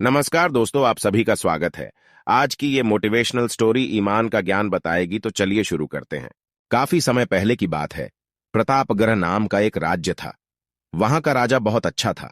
नमस्कार दोस्तों, आप सभी का स्वागत है। आज की ये मोटिवेशनल स्टोरी ईमान का ज्ञान बताएगी, तो चलिए शुरू करते हैं। काफी समय पहले की बात है। प्रतापगढ़ नाम का एक राज्य था। वहां का राजा बहुत अच्छा था,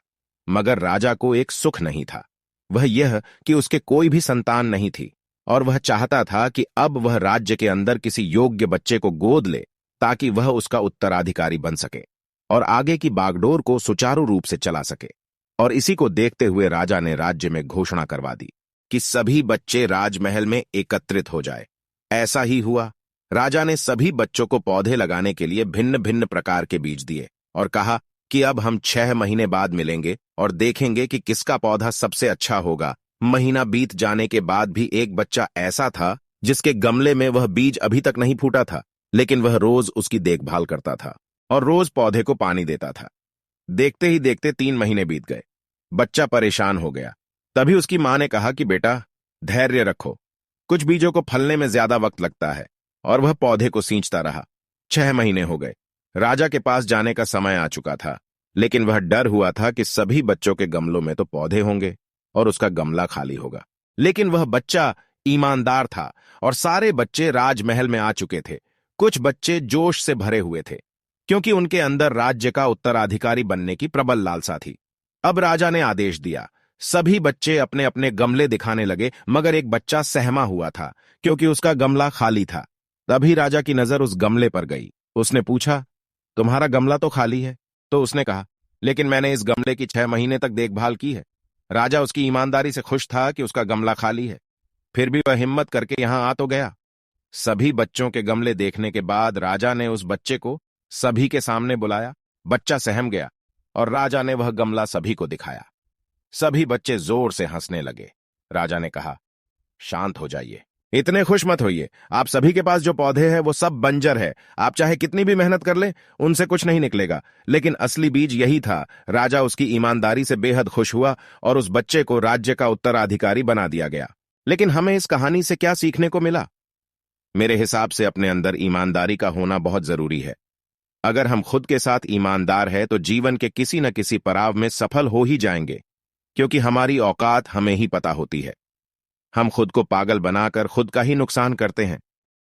मगर राजा को एक सुख नहीं था। वह यह कि उसके कोई भी संतान नहीं थी, और वह चाहता था कि अब वह राज्य के अंदर किसी योग्य बच्चे को गोद ले, ताकि वह उसका उत्तराधिकारी बन सके और आगे की बागडोर को सुचारू रूप से चला सके। और इसी को देखते हुए राजा ने राज्य में घोषणा करवा दी कि सभी बच्चे राजमहल में एकत्रित हो जाए। ऐसा ही हुआ। राजा ने सभी बच्चों को पौधे लगाने के लिए भिन्न भिन्न प्रकार के बीज दिए और कहा कि अब हम 6 महीने बाद मिलेंगे और देखेंगे कि किसका पौधा सबसे अच्छा होगा। महीना बीत जाने के बाद भी एक बच्चा ऐसा था जिसके गमले में वह बीज अभी तक नहीं फूटा था, लेकिन वह रोज उसकी देखभाल करता था और रोज पौधे को पानी देता था। देखते ही देखते 3 महीने बीत गए। बच्चा परेशान हो गया। तभी उसकी मां ने कहा कि बेटा, धैर्य रखो, कुछ बीजों को फलने में ज्यादा वक्त लगता है। और वह पौधे को सींचता रहा। 6 महीने हो गए। राजा के पास जाने का समय आ चुका था, लेकिन वह डर हुआ था कि सभी बच्चों के गमलों में तो पौधे होंगे और उसका गमला खाली होगा। लेकिन वह बच्चा ईमानदार था और सारे बच्चे राजमहल में आ चुके थे। कुछ बच्चे जोश से भरे हुए थे, क्योंकि उनके अंदर राज्य का उत्तराधिकारी बनने की प्रबल लालसा थी। अब राजा ने आदेश दिया। सभी बच्चे अपने अपने गमले दिखाने लगे, मगर एक बच्चा सहमा हुआ था, क्योंकि उसका गमला खाली था। तभी राजा की नजर उस गमले पर गई। उसने पूछा, तुम्हारा गमला तो खाली है? तो उसने कहा, लेकिन मैंने इस गमले की 6 महीने तक देखभाल की है। राजा उसकी ईमानदारी से खुश था कि उसका गमला खाली है। फिर भी वह हिम्मत करके यहां आ तो गया। सभी बच्चों के गमले देखने के बाद राजा ने उस बच्चे को सभी के सामने बुलाया। बच्चा सहम गया और राजा ने वह गमला सभी को दिखाया। सभी बच्चे जोर से हंसने लगे। राजा ने कहा, शांत हो जाइए, इतने खुश मत होइए। आप सभी के पास जो पौधे हैं वो सब बंजर है। आप चाहे कितनी भी मेहनत कर लें, उनसे कुछ नहीं निकलेगा। लेकिन असली बीज यही था। राजा उसकी ईमानदारी से बेहद खुश हुआ और उस बच्चे को राज्य का उत्तराधिकारी बना दिया गया। लेकिन हमें इस कहानी से क्या सीखने को मिला? मेरे हिसाब से अपने अंदर ईमानदारी का होना बहुत जरूरी है। अगर हम खुद के साथ ईमानदार हैं तो जीवन के किसी न किसी पड़ाव में सफल हो ही जाएंगे, क्योंकि हमारी औकात हमें ही पता होती है। हम खुद को पागल बनाकर खुद का ही नुकसान करते हैं।